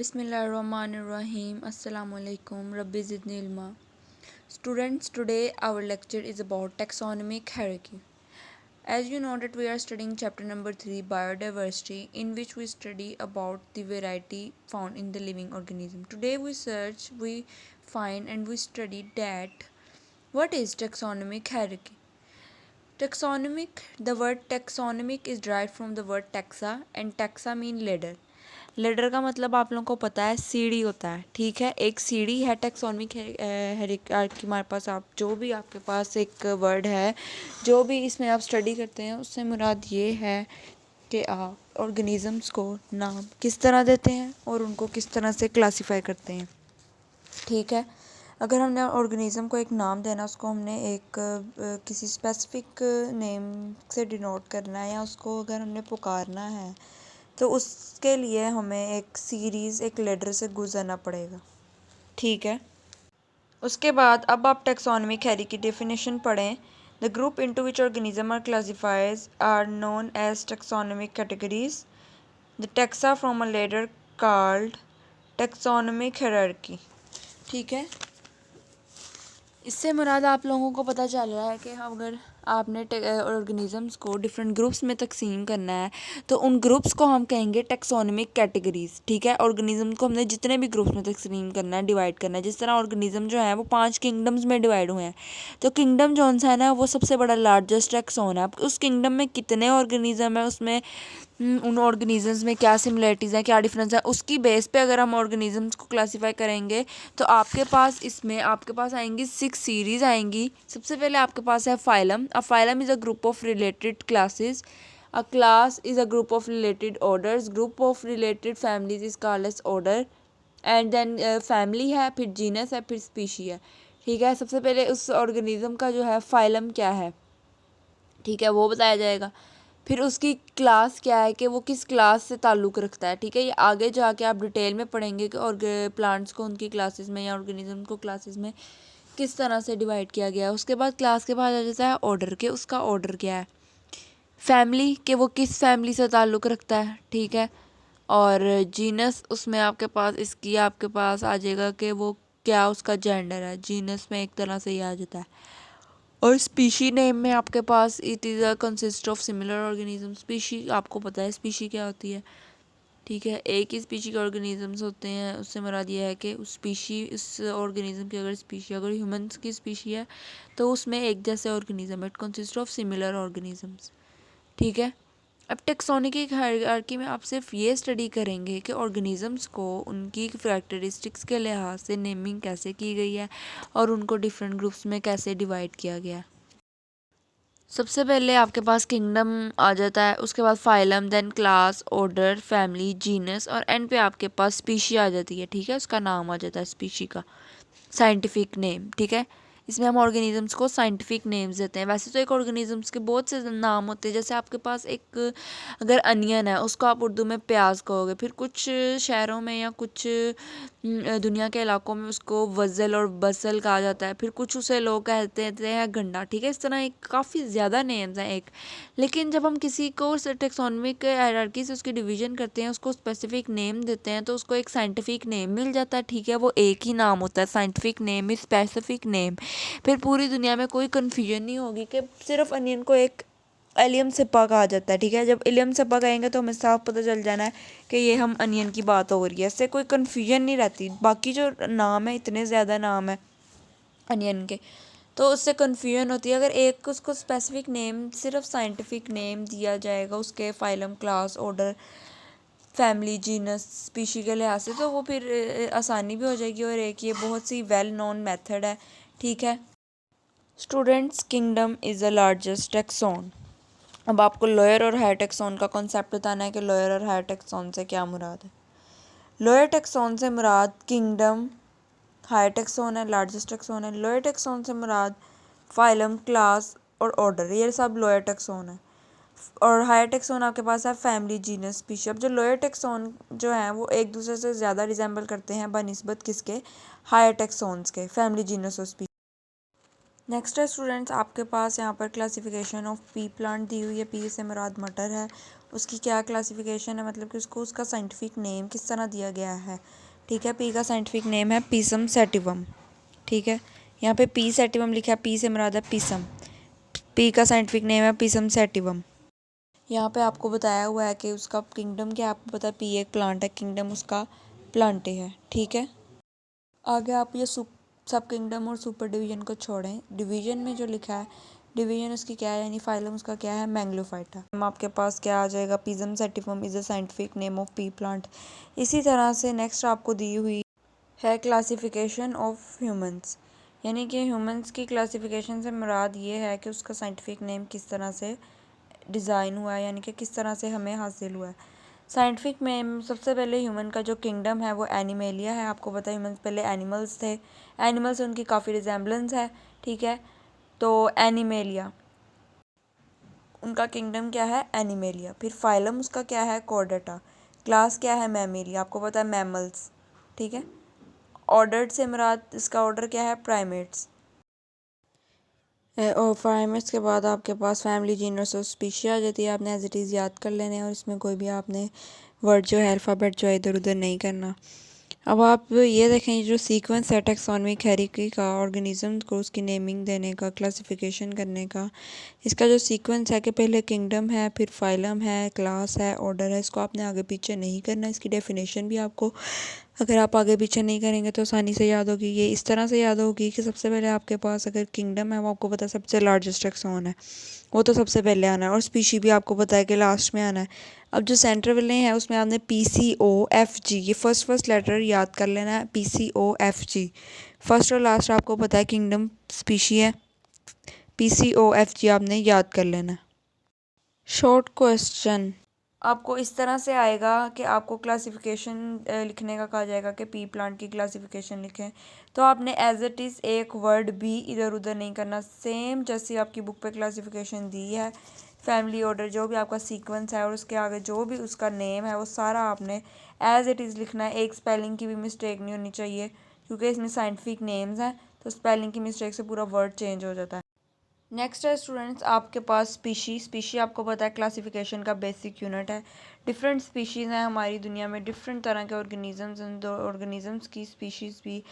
Bismillahirrahmanirrahim. Assalamu alaikum. Rabbi zidni ilma. Students, today our lecture is about taxonomic hierarchy. As you know that we are studying chapter number 3, biodiversity, in which we study about the variety found in the living organism. Today we search, we find and we study that what is taxonomic hierarchy. The word taxonomic is derived from the word taxa and taxa mean ladder. Ladder का मतलब आप लोगों को पता है सीढ़ी होता है, ठीक है। एक सीढ़ी है टैक्सोनॉमिक हायरार्की हमारे पास। आप जो भी आपके पास एक वर्ड है, जो भी इसमें आप स्टडी करते हैं, उससे मुराद ये है कि आप ऑर्गेनिज़म्स को नाम किस तरह देते हैं और उनको किस तरह से क्लासीफाई करते हैं, ठीक है। अगर हमने ऑर्गेनिज़म को एक नाम देना, उसको हमने एक किसी स्पेसिफिक नेम से डिनोट करना है या उसको अगर हमने पुकारना है, तो उसके लिए हमें एक सीरीज़, एक लेटर से गुजरना पड़ेगा, ठीक है। उसके बाद अब आप टैक्सोनॉमिक हैरी की डेफिनेशन पढ़ें। The group into which organism are classifies are known as taxonomic categories. The taxa from a ladder called taxonomic hierarchy, ठीक है। इससे मुराद आप लोगों को पता चल रहा है कि अगर आपने ऑर्गेनिज़म्स को डिफरेंट ग्रुप्स में तकसीम करना है, तो उन ग्रुप्स को हम कहेंगे टैक्सोनॉमिक कैटेगरीज, ठीक है। ऑर्गेनिज़म को हमने जितने भी ग्रुप्स में तकसीम करना है, डिवाइड करना है, जिस तरह ऑर्गेनिज़म जो है वो 5 किंगडम्स में डिवाइड हुए हैं, तो किंगडम जो सा है ना, वो सबसे बड़ा लार्जेस्ट टैक्सोन है। उस किंगडम में कितने ऑर्गेनिज़म है, उसमें उन ऑर्गेनिज़म्स में क्या सिमिलरिटीज़ हैं, क्या डिफरेंस है, उसकी बेस पे अगर हम ऑर्गेनिज़म्स को क्लासीफाई करेंगे, तो आपके पास आएंगी 6 सीरीज़ आएंगी। सबसे पहले आपके पास है phylum. A phylum is a group of related classes. A class is a group of related orders. Group of related families is called as order. And then family है, फिर जीनस है, फिर स्पीशी है, ठीक है। सबसे पहले उस ऑर्गेनिज़म का जो है फाइलम क्या है, ठीक है, वो बताया जाएगा। फिर उसकी क्लास क्या है कि वो किस क्लास से ताल्लुक़ रखता है, ठीक है। ये आगे जाके आप डिटेल में पढ़ेंगे कि और प्लांट्स को उनकी क्लासेस में या ऑर्गेनिज्म को क्लासेस में किस तरह से डिवाइड किया गया है। उसके बाद क्लास के बाद आ जाता है ऑर्डर के, उसका ऑर्डर क्या है। फैमिली के वो किस फैमिली से ताल्लुक़ रखता है, ठीक है। और जीनस, उसमें आपके पास आ जाएगा कि वो क्या उसका जेंडर है। जीनस में एक तरह से ये आ जाता है। और स्पीशी नेम में आपके पास it is a consist of similar organism. Species आपको पता है स्पीशी क्या होती है, ठीक है। एक ही स्पीशी के ऑर्गेनिजम्स होते हैं। उससे मुराद ये है कि उस ऑर्गेनिज्म की अगर ह्यूमंस की स्पीशी है, तो उसमें एक जैसे organism, it consist of similar organisms, ठीक है। अब टैक्सोनॉमिक हायरार्की में आप सिर्फ ये स्टडी करेंगे कि ऑर्गेनिजम्स को उनकी कैरेक्टरिस्टिक्स के लिहाज से नेमिंग कैसे की गई है और उनको डिफरेंट ग्रुप्स में कैसे डिवाइड किया गया है। सबसे पहले आपके पास किंगडम आ जाता है, उसके बाद phylum, then class, order, family, genus और एंड पे आपके पास स्पीशी आ जाती है, ठीक है। उसका नाम आ जाता है स्पीशी का साइंटिफिक नेम, ठीक है। इसमें हम ऑर्गेनिजम्स को साइंटिफिक नेम्स देते हैं। वैसे तो एक ऑर्गेनिजम्स के बहुत से नाम होते हैं, जैसे आपके पास एक अगर अनियन है, उसको आप उर्दू में प्याज कहोगे। फिर कुछ शहरों में या कुछ दुनिया के इलाकों में उसको वज़ल और बसल कहा जाता है। फिर कुछ उसे लोग कहते हैं गंडा, ठीक है। इस तरह एक काफ़ी ज़्यादा नेम्स हैं एक। लेकिन जब हम किसी को टैक्सोनॉमिक हायरार्की से उसकी डिवीज़न करते हैं, उसको स्पेसिफिक नेम देते हैं, तो उसको एक साइंटिफिक नेम मिल जाता है, ठीक है। वो एक ही नाम होता है, scientific name is specific name. फिर पूरी दुनिया में कोई कन्फ्यूजन नहीं होगी कि सिर्फ अनियन को एक एलियम सिप्पा कहा जाता है, ठीक है। जब एलियम सिप्पा कहेंगे तो हमें साफ पता चल जाना है कि ये हम अनियन की बात हो रही है। इससे कोई कन्फ्यूजन नहीं रहती। बाकी जो नाम है, इतने ज़्यादा नाम है अनियन के, तो उससे कन्फ्यूजन होती है। अगर एक उसको स्पेसिफिक नेम, सिर्फ साइंटिफिक नेम दिया जाएगा उसके phylum, class, order, family, genus, species के लिहाज से, तो वो फिर आसानी भी हो जाएगी। और एक ये बहुत सी वेल नोन मेथड है, ठीक है। Students, kingdom is the largest taxon. अब आपको लोअर और हायर टैक्सोन का कॉन्सेप्ट बताना है कि लोअर और हायर टैक्सोन से क्या मुराद है। लोअर टैक्सोन से मुराद किंगडम, हायर टैक्सोन है, लार्जेस्ट टैक्सोन है। लोअर टैक्सोन से मुराद फाइलम, क्लास और ऑर्डर, ये सब लोअर टैक्सोन है। और हायर टैक्सोन आपके पास है फैमिली, जीनस, स्पीशी। अब जो लोअर टैक्सोन जो हैं वो एक दूसरे से ज़्यादा रिजेंबल करते हैं बनिस्बत किसके, हायर टैक्सोन्स के, फैमिली, जीनस और स्पीशी। नेक्स्ट है स्टूडेंट्स, आपके पास यहाँ पर क्लासिफिकेशन ऑफ पी प्लांट दी हुई है। पी से मुराद मटर है, उसकी क्या क्लासिफिकेशन है, मतलब कि उसका साइंटिफिक नेम किस तरह दिया गया है। ठीक है, पी का साइंटिफिक नेम है पीसम सैटिवम। ठीक है, यहाँ पे पी सैटिवम लिखा है, पी से मुराद है पीसम। पी का साइंटिफिक नेम है पीसम सैटिवम। यहाँ पे आपको बताया हुआ है कि उसका किंगडम क्या है, आपको पता है पी एक प्लांट है, किंगडम उसका प्लांटे है। ठीक है, आगे आप ये सब किंगडम और सुपर डिवीजन को छोड़ें, डिवीजन में जो लिखा है, डिवीजन उसकी क्या है, यानी फाइलम उसका क्या है, मैंग्लोफाइटा। आपके पास क्या आ जाएगा, Pisum sativum is a scientific name of pea plant. इसी तरह से नेक्स्ट आपको दी हुई है क्लासिफिकेशन ऑफ ह्यूमंस, यानी कि ह्यूमंस की क्लासिफिकेशन से मुराद ये है कि उसका साइंटिफिक नेम किस तरह से डिज़ाइन हुआ है, यानी कि किस तरह से हमें हासिल हुआ है। साइंटिफिक में सबसे पहले ह्यूमन का जो किंगडम है वो एनिमेलिया है। आपको पता है ह्यूमन पहले एनिमल्स थे, एनिमल से उनकी काफ़ी रिजेम्बलेंस है। ठीक है, तो एनिमेलिया उनका किंगडम क्या है, एनिमेलिया। फिर फाइलम उसका क्या है, कॉर्डेटा। क्लास क्या है, मैमेलिया, आपको पता है मैमल्स। ठीक है, ऑर्डर से मुराद इसका ऑर्डर क्या है, प्राइमेट्स। और प्राइमेट्स के बाद आपके पास फैमिली, जीनस और स्पीशी आ जाती है। आपने एज इट इज़ याद कर लेने हैं और इसमें कोई भी आपने वर्ड जो है अल्फ़ाबेट जो है इधर उधर नहीं करना। अब आप ये देखें, ये जो सीक्वेंस है टैक्सोनॉमिक हायरार्की का, ऑर्गेनिज्म को उसकी नेमिंग देने का, क्लासिफिकेशन करने का, इसका जो सीक्वेंस है कि पहले किंगडम है, फिर फाइलम है, क्लास है, ऑर्डर है, इसको आपने आगे पीछे नहीं करना। इसकी डेफिनेशन भी आपको अगर आप आगे पीछे नहीं करेंगे तो आसानी से याद होगी। ये इस तरह से याद होगी कि सबसे पहले आपके पास अगर किंगडम है, वो आपको पता है सबसे लार्जेस्ट टैक्सोन है, वो तो सबसे पहले आना है, और स्पीशी भी आपको पता है कि लास्ट में आना है। अब जो सेंटर वाले हैं उसमें आपने PCOFG ये फर्स्ट लेटर याद कर लेना है, PCOFG फर्स्ट और लास्ट आपको पता है किंगडम स्पीशी है, PCOFG आपने याद कर लेना है। शॉर्ट क्वेश्चन आपको इस तरह से आएगा कि आपको क्लासिफिकेशन लिखने का कहा जाएगा कि पी प्लांट की क्लासिफिकेशन लिखें, तो आपने एज इट इज़ एक वर्ड भी इधर उधर नहीं करना, सेम जैसी आपकी बुक पे क्लासिफिकेशन दी है, फैमिली ऑर्डर जो भी आपका सीक्वेंस है और उसके आगे जो भी उसका नेम है वो सारा आपने एज इट इज़ लिखना है। एक स्पेलिंग की भी मिस्टेक नहीं होनी चाहिए, क्योंकि इसमें साइंटिफिक नेम्स हैं, तो स्पेलिंग की मिस्टेक से पूरा वर्ड चेंज हो जाता है। नेक्स्ट है स्टूडेंट्स, आपके पास स्पीशी आपको पता है क्लासिफिकेशन का बेसिक यूनिट है। डिफरेंट स्पीशीज़ हैं हमारी दुनिया में, डिफरेंट तरह के ऑर्गेनिजम्स, ऑर्गेनिजम्स की स्पीशीज़ भी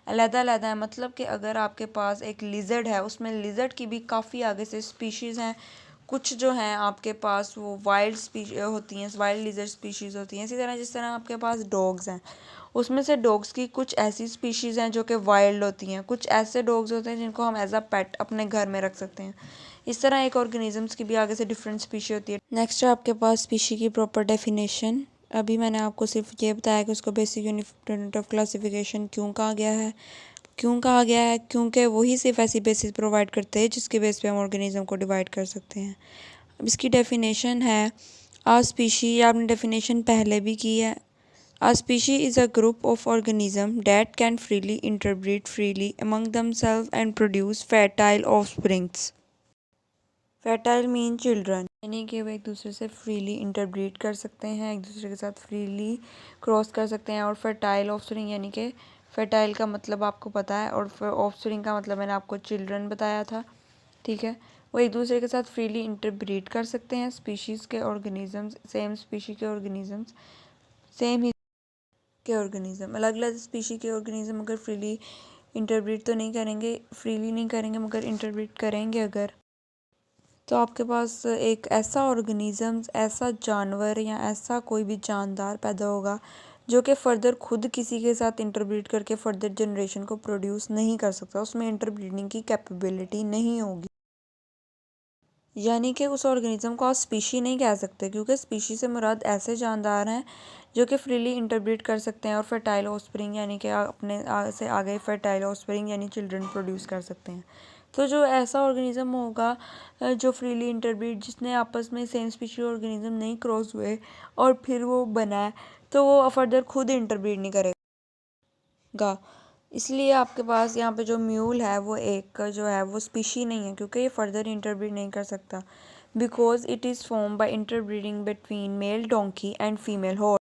अलग-अलग है। मतलब कि अगर आपके पास एक लिजर्ड है, उसमें लिजर्ड की भी काफ़ी आगे से स्पीशीज़ हैं। कुछ जो हैं आपके पास वो वाइल्ड होती हैं, वाइल्ड लिजर्ड स्पीशीज़ होती हैं। इसी तरह जिस तरह आपके पास डॉग्स हैं, उसमें से डॉग्स की कुछ ऐसी स्पीशीज़ हैं जो कि वाइल्ड होती हैं, कुछ ऐसे डॉग्स होते हैं जिनको हम एज अ पेट अपने घर में रख सकते हैं। इस तरह एक ऑर्गेनिजम्स की भी आगे से डिफरेंट स्पीशी होती है। नेक्स्ट है आपके पास स्पीशी की प्रॉपर डेफिनेशन। अभी मैंने आपको सिर्फ ये बताया कि उसको बेसिक यूनिट ऑफ क्लासिफिकेशन क्यों कहा गया है, क्योंकि वही सिर्फ ऐसी बेसिस प्रोवाइड करते हैं जिसके बेस पे हम ऑर्गेनिज्म को डिवाइड कर सकते हैं। अब इसकी डेफिनेशन है, आ स्पीशी, आपने डेफिनेशन पहले भी की है। A species is a group of organisms that can freely interbreed freely among themselves and produce fertile offsprings. Fertile mean children, यानी कि वो एक दूसरे से फ्रीली इंटरब्रीड कर सकते हैं, एक दूसरे के साथ फ्रीली क्रॉस कर सकते हैं। और फर्टाइल ऑफस्प्रिंग यानी कि फर्टाइल का मतलब आपको पता है, और ऑफस्प्रिंग का मतलब मैंने आपको चिल्ड्रन बताया था। ठीक है, वो एक दूसरे के साथ फ्रीली इंटरब्रीड कर सकते हैं। स्पीशीज़ के ऑर्गेनिजम्स, सेम स्पीशी के ऑर्गेनिजम्स, सेम ही के ऑर्गेनिज्म, अलग अलग स्पीशी के ऑर्गेनिज्म अगर फ्रीली इंटरब्रीड तो नहीं करेंगे, फ्रीली नहीं करेंगे मगर इंटरब्रीड करेंगे अगर, तो आपके पास एक ऐसा ऑर्गेनिज्म, ऐसा जानवर या ऐसा कोई भी जानदार पैदा होगा जो कि फ़र्दर खुद किसी के साथ इंटरब्रीड करके फ़र्दर जनरेशन को प्रोड्यूस नहीं कर सकता, उसमें इंटरब्रीडिंग की कैपेबिलिटी नहीं होगी। यानी कि उस ऑर्गेनिज्म को आप स्पीशी नहीं कह सकते, क्योंकि स्पीशी से मुराद ऐसे जानदार हैं जो कि फ्रीली इंटरब्रीड कर सकते हैं और फर्टाइल ऑफस्प्रिंग यानी कि अपने से आगे फर्टाइल ऑफस्प्रिंग यानी चिल्ड्रन प्रोड्यूस कर सकते हैं। तो जो ऐसा ऑर्गेनिज्म होगा जो फ्रीली इंटरब्रीड, जिसने आपस में सेम स्पीशी ऑर्गेनिज्म नहीं क्रॉस हुए और फिर वो बना है, तो वो फर्दर खुद इंटरब्रीड नहीं करेगा। इसलिए आपके पास यहाँ पे जो म्यूल है वो एक जो है वो स्पीशी नहीं है, क्योंकि ये फर्दर इंटरब्रीड नहीं कर सकता, because it is form by interbreeding between male donkey and female horse.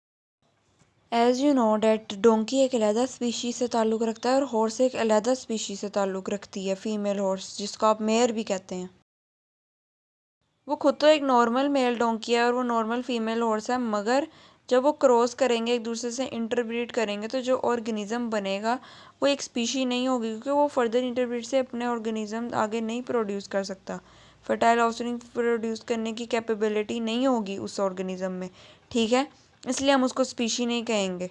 As you know that donkey एक अलहदा स्पीशी से ताल्लुक़ रखता है और हॉर्स एक अलहदा स्पीशी से ताल्लुक़ रखती है, फीमेल हॉर्स, जिसको आप मेयर भी कहते हैं। वो खुद तो एक नॉर्मल मेल डोंकी है और वो नॉर्मल फीमेल हॉर्स है, मगर जब वो क्रॉस करेंगे, एक दूसरे से इंटरब्रीड करेंगे, तो जो ऑर्गेनिज्म बनेगा वो एक स्पीशी नहीं होगी, क्योंकि वो फर्दर इंटरब्रीड से अपने ऑर्गेनिज्म आगे नहीं प्रोड्यूस कर सकता। फर्टाइल ऑफस्प्रिंग प्रोड्यूस करने की कैपेबिलिटी नहीं होगी उस ऑर्गेनिज्म में, ठीक है, इसलिए हम उसको स्पीशी नहीं कहेंगे।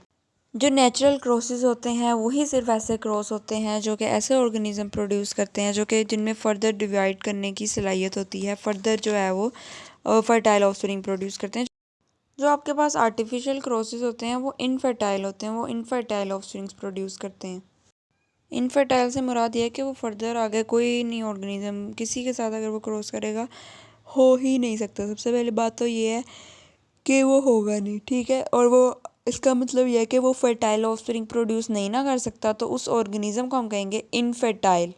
जो नेचुरल क्रॉसेस होते हैं वही सिर्फ ऐसे क्रॉस होते हैं जो कि ऐसे ऑर्गेनिज्म प्रोड्यूस करते हैं जो कि जिनमें फ़र्दर डिवाइड करने की सलाहियत होती है, फ़र्दर जो है वो फर्टाइल ऑफस्प्रिंग प्रोड्यूस करते हैं। जो आपके पास आर्टिफिशियल क्रॉसेस होते हैं वो इनफर्टाइल होते हैं, वो इनफर्टाइल ऑफस्प्रिंग्स प्रोड्यूस करते हैं। इनफर्टाइल से मुराद ये है कि वो फर्दर आगे कोई नहीं ऑर्गेनिज्म किसी के साथ अगर वो क्रॉस करेगा हो ही नहीं सकता। सबसे पहले बात तो ये है कि वो होगा नहीं, ठीक है, और वो इसका मतलब यह है कि वो फर्टाइल ऑफस्प्रिंग प्रोड्यूस नहीं ना कर सकता, तो उस ऑर्गेनिज्म को हम कहेंगे इनफर्टाइल।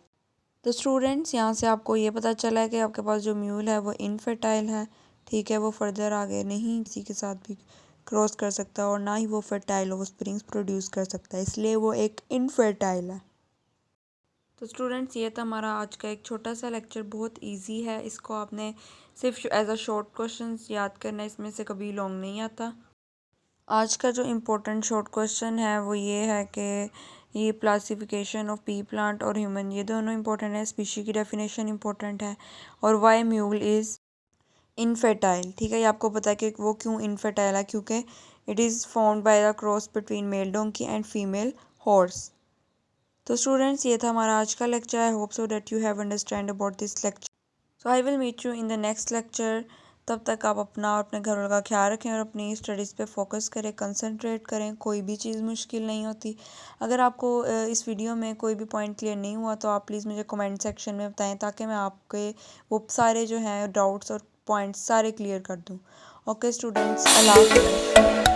तो स्टूडेंट्स, यहाँ से आपको ये पता चला है कि आपके पास जो म्यूल है वो इनफर्टाइल है, ठीक है, वो फर्दर आगे नहीं किसी के साथ भी क्रॉस कर सकता और ना ही वो फर्टाइल ऑफस्प्रिंग्स प्रोड्यूस कर सकता है, इसलिए वो एक इनफर्टाइल है। तो स्टूडेंट्स, ये था हमारा आज का एक छोटा सा लेक्चर, बहुत इजी है, इसको आपने सिर्फ एज अ शॉर्ट क्वेश्चंस याद करना है, इसमें से कभी लॉन्ग नहीं आता। आज का जो इम्पोर्टेंट शॉर्ट क्वेश्चन है वो ये है कि ये क्लासिफिकेशन ऑफ पी प्लांट और ह्यूमन, ये दोनों इंपॉर्टेंट है, स्पीशी की डेफिनेशन इंपॉर्टेंट है, और वाई म्यूल इज़ इनफर्टाइल, ठीक है, ये आपको पता है कि वो क्यों इनफर्टाइल है, क्योंकि it is found by the cross between male donkey and female horse. तो स्टूडेंट्स, ये था हमारा आज का lecture. I hope so that you have understand about this lecture. So I will meet you in the next lecture. तब तक आप अपना और अपने घर वालों का ख्याल रखें और अपनी स्टडीज़ पे फोकस करें, कंसंट्रेट करें, कोई भी चीज़ मुश्किल नहीं होती। अगर आपको इस वीडियो में कोई भी पॉइंट क्लियर नहीं हुआ तो आप प्लीज़ मुझे कमेंट सेक्शन में बताएं, ताकि मैं आपके वो सारे जो हैं डाउट्स और पॉइंट्स सारे क्लियर कर दूँ। ओके स्टूडेंट्स, अल्लाह हाफ़िज़।